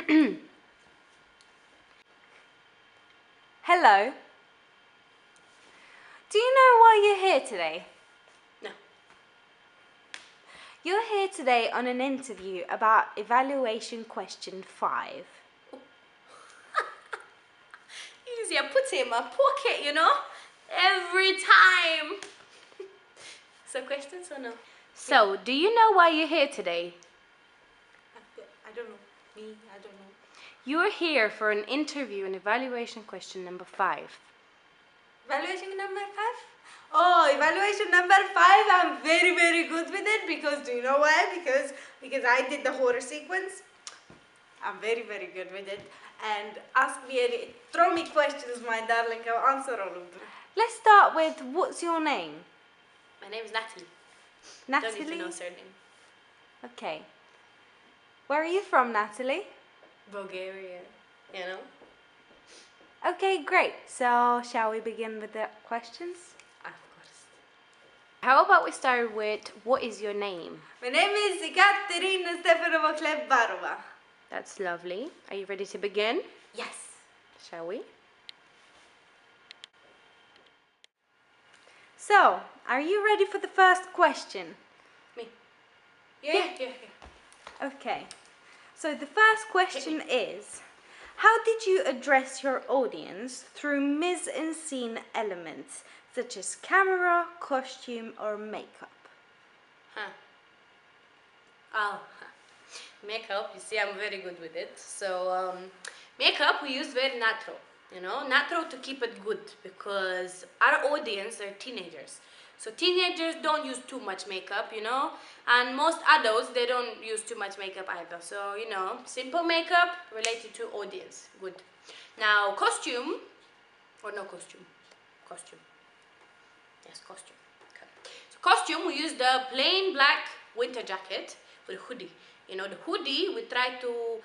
Hello. Do you know why you're here today? No. You're here today on an interview about evaluation question 5. Easy, I put it in my pocket, every time. So questions or no? So, do you know why you're here today? I don't know. I don't know. You're here for an interview and evaluation question number 5. Evaluation number 5? Oh, evaluation number 5, I'm very, very good with it because, do you know why? Because I did the horror sequence. I'm very, very good with it. And throw me questions, my darling, I'll answer all of them. Let's start with, what's your name? My name is Natalie. Natalie? Don't need to know surname. Okay. Where are you from, Natalie? Bulgaria, Okay, great. So, shall we begin with the questions? Of course. How about we start with, what is your name? My name is Ekaterina Stefanova Klebbarova. That's lovely. Are you ready to begin? Yes. Shall we? So, are you ready for the first question? Me? Yeah. Okay. So the first question is, how did you address your audience through mise-en-scene elements such as camera, costume, or makeup? Makeup, you see, I'm very good with it. So, makeup we use very natural, natural to keep it good because our audience are teenagers. So teenagers don't use too much makeup, and most adults, they don't use too much makeup either. So, simple makeup related to audience, good. Now, costume, or no costume? Costume. Yes, costume. Okay. So costume, we use the plain black winter jacket with a hoodie. The hoodie, we try to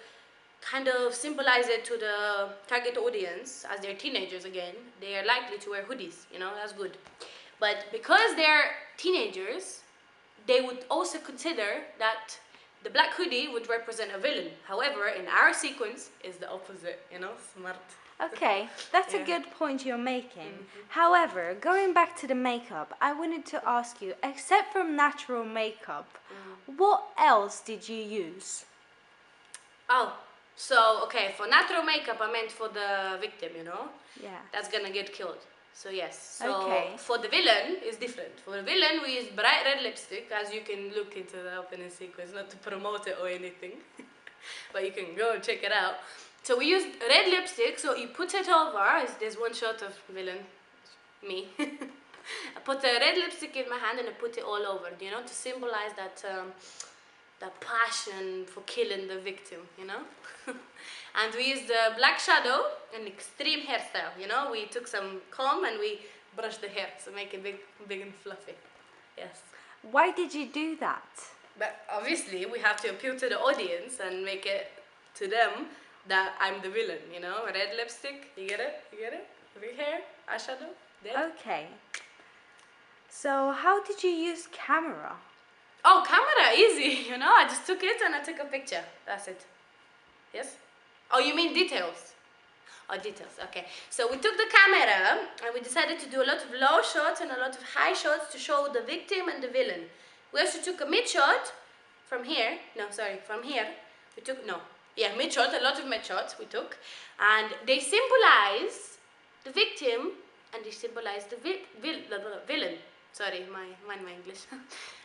kind of symbolize it to the target audience, as they're teenagers again. They are likely to wear hoodies, that's good. But because they're teenagers, they would also consider that the black hoodie would represent a villain. However, in our sequence, is the opposite, smart. Okay, that's a good point you're making. However, going back to the makeup, I wanted to ask you, except from natural makeup, what else did you use? Oh, so, okay, for natural makeup, I meant for the victim, Yeah. That's gonna get killed. So yes, so Okay. for the villain, it's different. For the villain, we use bright red lipstick, as you can look into the opening sequence, not to promote it or anything, but you can go and check it out. So we use red lipstick, so you put it over, there's one shot of villain, me. I put a red lipstick in my hand and I put it all over, to symbolize that that passion for killing the victim, And we used the black shadow and extreme hairstyle, We took some comb and we brushed the hair to make it big and fluffy. Yes. Why did you do that? But obviously we have to appeal to the audience and make it to them that I'm the villain, Red lipstick, you get it? Big hair, eyeshadow, dead. Okay. So how did you use camera? Oh, camera, easy, I just took it and I took a picture. That's it. Yes? Oh, you mean details? Oh, details, okay. So we took the camera and we decided to do a lot of low shots and a lot of high shots to show the victim and the villain. We also took a mid shot from here. From here. Mid shot, a lot of mid shots we took. And they symbolize the victim and they symbolize the villain. Sorry, my English.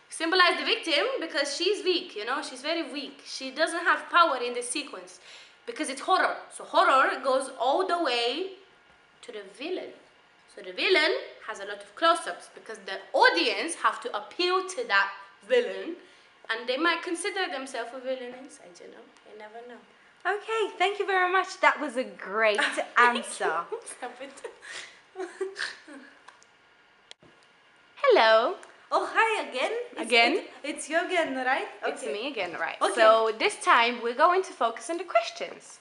Symbolize the victim because she's weak, she's very weak. She doesn't have power in this sequence because it's horror. So horror goes all the way to the villain. So the villain has a lot of close-ups because the audience have to appeal to that villain and they might consider themselves a villain inside, You never know. Okay, thank you very much. That was a great answer. Stop it. Hello. Oh, hi again. It's you again, right? Okay. It's me again, right. Okay. So this time we're going to focus on the questions.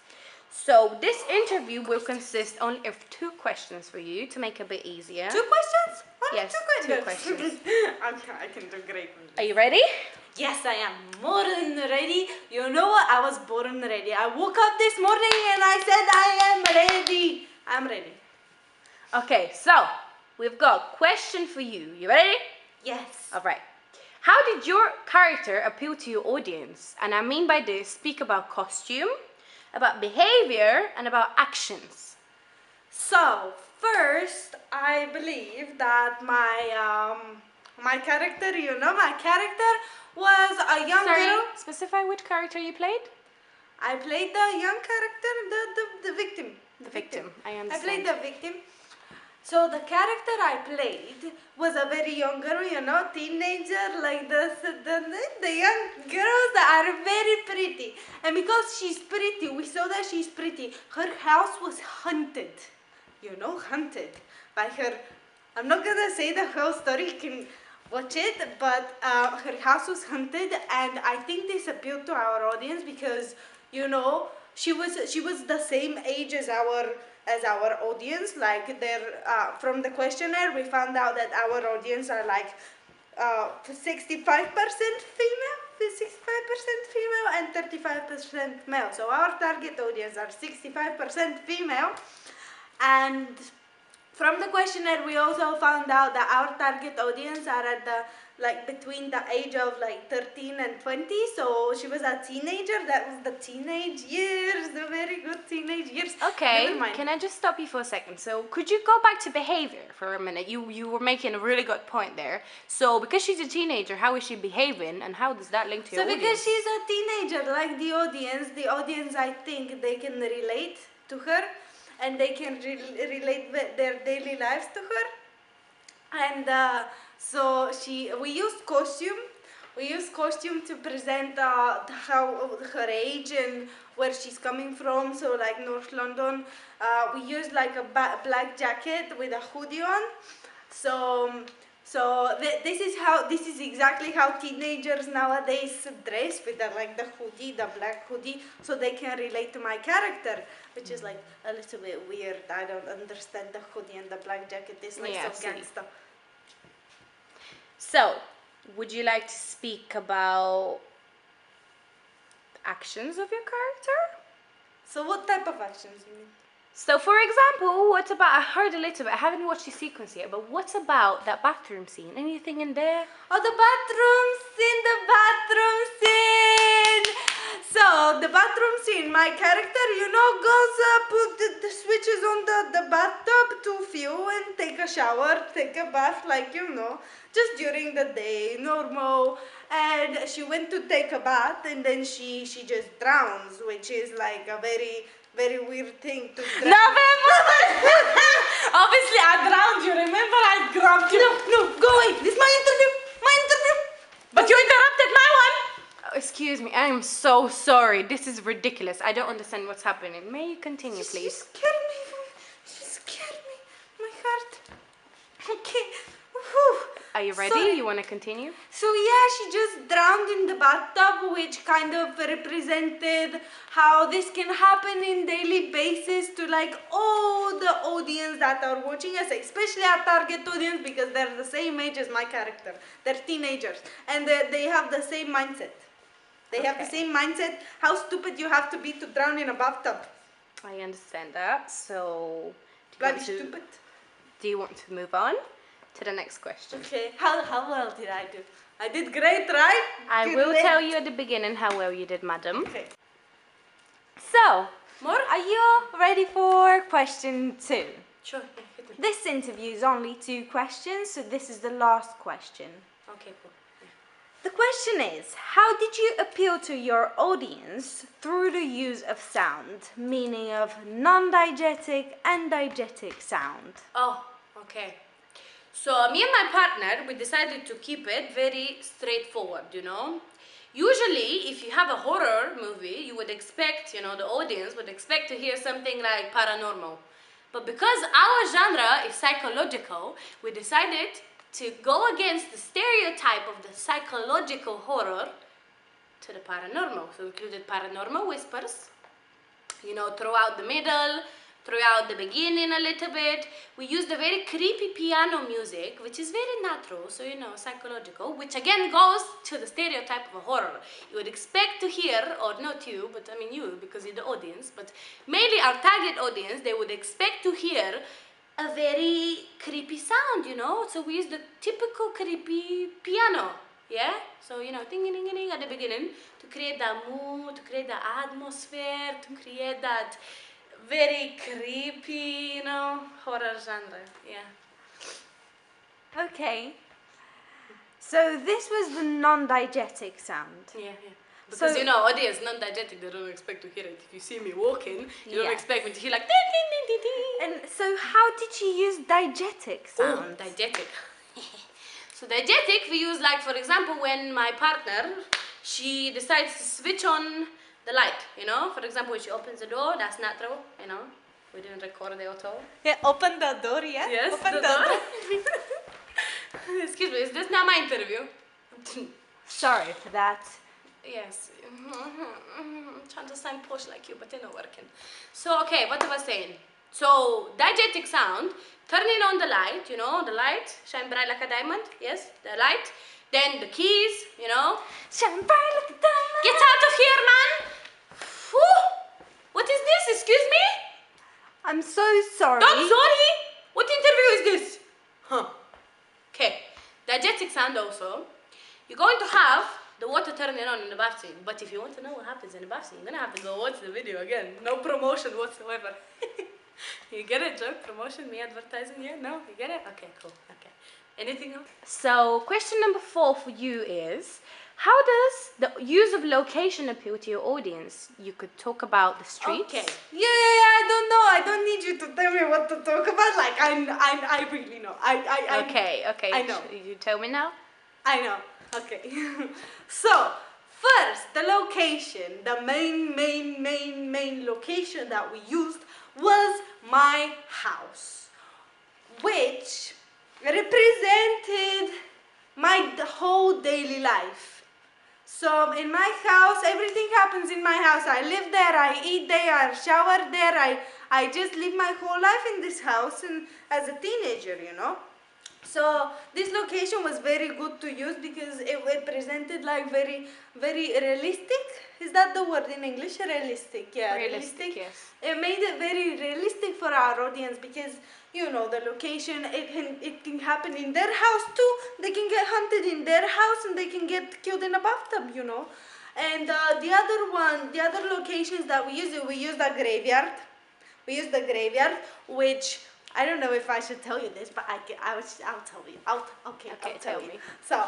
So this interview will consist only of 2 questions for you to make it a bit easier. 2 questions? Yes, 2 questions. I can do great. Are you ready? Yes, I am more than ready. You know what? I was born ready. I woke up this morning and I said I am ready. I'm ready. Okay, so we've got a question for you. You ready? Yes. All right. How did your character appeal to your audience? And I mean by this, speak about costume, about behavior, and about actions. So first, I believe that my character, my character was a young girl. Specify which character you played? I played the young character, the victim. The victim. I I understand. played the victim. So the character I played was a very young girl, teenager, like the young girls that are very pretty. And because she's pretty, we saw that she's pretty. Her house was haunted, haunted by her. I'm not gonna say the whole story. You can watch it, but her house was haunted, and I think this appealed to our audience because she was the same age as our audience. Like from the questionnaire, we found out that our audience are like 65% female, 65% female, and 35% male. So our target audience are 65% female, and from the questionnaire, we also found out that our target audience are at between the age of 13 and 20. So she was a teenager. That was the teenage years, the very good teenage years. Okay, can I just stop you for a second? So could you go back to behavior for a minute? You were making a really good point there. So because she's a teenager, how is she behaving, and how does that link to your audience? So because she's a teenager, like the audience, I think they can relate to her, and they can relate their daily lives to her. And so we used costume. We used costume to present how her age and where she's coming from. So like North London, we used like a black jacket with a hoodie on. So this is exactly how teenagers nowadays dress, with the hoodie, the black hoodie, so they can relate to my character, which is like a little bit weird. I don't understand the hoodie and the black jacket. It's like so gangsta. So, would you like to speak about actions of your character? So what type of actions you mean? So, for example, what about, I heard a little bit, I haven't watched the sequence yet, but what about that bathroom scene? Anything in there? Oh, the bathroom scene! So, the bathroom scene, my character, goes, put the switches on the bathtub to fuel and take a shower, take a bath, just during the day, normal. And she went to take a bath, and then she just drowns, which is like a very, very weird thing to drown. November! Obviously, I drowned you. Remember, I grabbed you. No, go away. This is my interview. But you interrupted my one. Oh, excuse me. I am so sorry. This is ridiculous. I don't understand what's happening. May you continue, please? She scared me. My heart. Okay. Whew. Are you ready? Sorry. You want to continue? So yeah, she just drowned in the bathtub, which kind of represented how this can happen in daily basis to all the audience that are watching us, especially our target audience, because they're the same age as my character. They're teenagers, and they have the same mindset. They have the same mindset, how stupid you have to be to drown in a bathtub. I understand that. So, Bloody stupid. Do you want to move on to the next question? Okay, how well did I do? I did great, right? I will tell you at the beginning how well you did, madam. Okay. So, More? are you ready for question 2? Sure. This interview is only 2 questions, so this is the last question. Okay, cool. The question is, how did you appeal to your audience through the use of sound, meaning of non-diegetic and diegetic sound? Oh, okay. So me and my partner, we decided to keep it very straightforward, Usually, if you have a horror movie, you would expect, the audience would expect to hear something like paranormal. But because our genre is psychological, we decided to go against the stereotype of the psychological horror to the paranormal. So we included paranormal whispers, throughout the middle, throughout the beginning a little bit. We used a very creepy piano music, which is very natural, so you know, psychological, which again goes to the stereotype of a horror. You would expect to hear, or not you, but I mean you, because you're the audience, but mainly our target audience, they would expect to hear a very creepy sound, you know? So we use the typical creepy piano, yeah? So, you know, ding-ding-ding-ding at the beginning to create that mood, to create that atmosphere, to create that very creepy, you know, horror genre, yeah. Okay. So this was the non-diegetic sound. Yeah. Because So- you know, audience, non-diegetic, they don't expect to hear it. If you see me walking, you don't Yes. expect me to hear like ding, ding, ding, ding, ding. And so how did you use diegetic Oh, sound? diegetic. So diegetic we use, like, for example, when my partner, she decides to switch on the light, you know? For example, when she opens the door, that's natural, you know? We didn't record the auto. Yeah, open the door, yeah? Yes, Open the door. Excuse me, is this not my interview? Sorry for that. Yes. I'm trying to sound posh like you, but they're not working. So, okay, what I was saying. So, diegetic sound, turning on the light, you know, the light, shine bright like a diamond, yes, the light. Then the keys, you know. Shine bright like a diamond. Get out of here, man! Whew. What is this? Excuse me? I'm so sorry. Don't sorry! What interview is this? Huh. Okay. Diegetic sound also. You're going to have the water turning on in the bath scene. But if you want to know what happens in the bath scene, you're going to have to go watch the video again. No promotion whatsoever. You get it, Joke? Promotion, me advertising? Yeah? No? You get it? Okay, cool. Okay. Anything else? So question number 4 for you is, how does the use of location appeal to your audience? You could talk about the streets. Okay. Yeah, I don't know. I don't need you to tell me what to talk about. Like, I really know. Okay. I know. You tell me now? I know. Okay. So, first, the location, the main location that we used was my house, which represented my whole daily life. So in my house, everything happens in my house. I live there, I eat there, I shower there, I just live my whole life in this house and as a teenager, you know. So this location was very good to use because it represented like very realistic. Is that the word in English? Realistic, yeah. Realistic, yes. It made it very realistic for our audience because, you know, the location, it can happen in their house too. They can get hunted in their house and they can get killed in a bathtub, you know. And the other locations that we used the graveyard. We used the graveyard, which I don't know if I should tell you this, but I'll tell you. Okay, I'll tell me. So,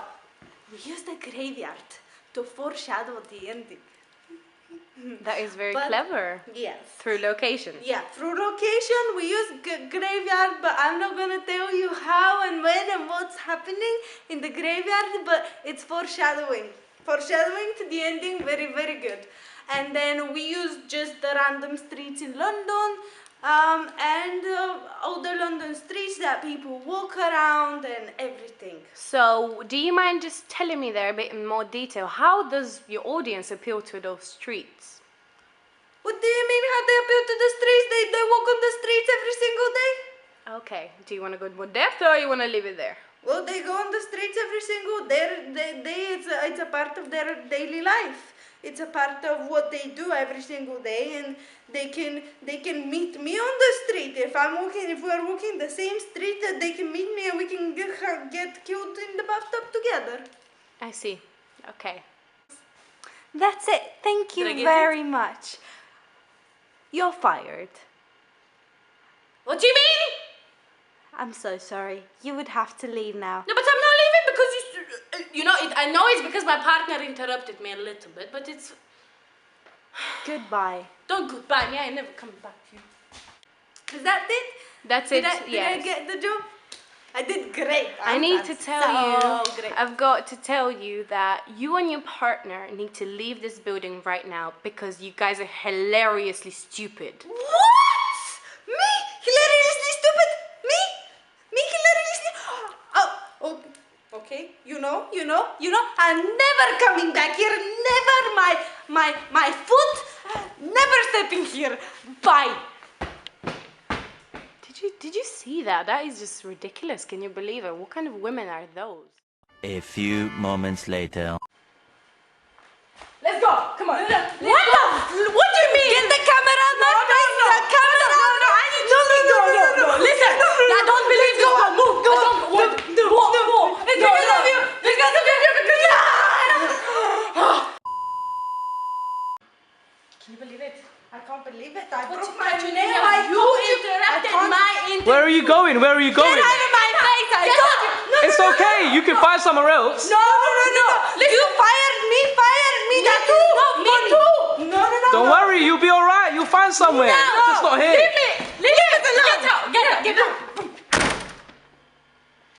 we used the graveyard to foreshadow the ending. That is very But- clever. Yes. Through location. Yeah, through location, we use graveyard, but I'm not gonna tell you how and when and what's happening in the graveyard, but it's foreshadowing. Foreshadowing to the ending, very good. And then we used just the random streets in London, and all the London streets that people walk around and everything. So, do you mind just telling me there a bit in more detail? How does your audience appeal to those streets? What do you mean how they appeal to the streets? They walk on the streets every single day? Okay. Do you want to go more depth or you want to leave it there? Well, they go on the streets every single day. It's a part of their daily life. It's a part of what they do every single day, and they can meet me on the street. If we're walking the same street, that they can meet me and we can get killed in the bathtub together. I see. Okay. That's it. Thank you Did I get very much. You're fired. What do you mean? I'm so sorry. You would have to leave now. No, but I'm not leaving because you know, I know it's because my partner interrupted me a little bit, but it's... Goodbye. Don't goodbye me, I ain't never coming back to you. Is that it? That's Did it, I yes. get the job? I did great. I need to tell you, Great. I've got to tell you that you and your partner need to leave this building right now because you guys are hilariously stupid. What? Me? Hilariously stupid? Me? Me hilariously? Oh, okay. You know. I'm never coming back here. Never my foot. Never stepping here. Bye. Did you see that? That is just ridiculous. Can you believe it? What kind of women are those? A few moments later. Let's go. Come on. What do you mean? Get the camera. No. The camera. No. I need to no. Listen. I don't believe you. Move. Go on. Move. Because of you. Can you believe it? I can't believe it. I What's broke my your nail. name? I You told you. interrupted I can't- my interview. Where are you going? Where are you going? Get out of my face. I told you. No, It's okay. You can find somewhere else. No. You fired me. That is not Me funny. too. No. Don't worry. You'll be all right. You'll find somewhere. Just not here. Leave me. Get out.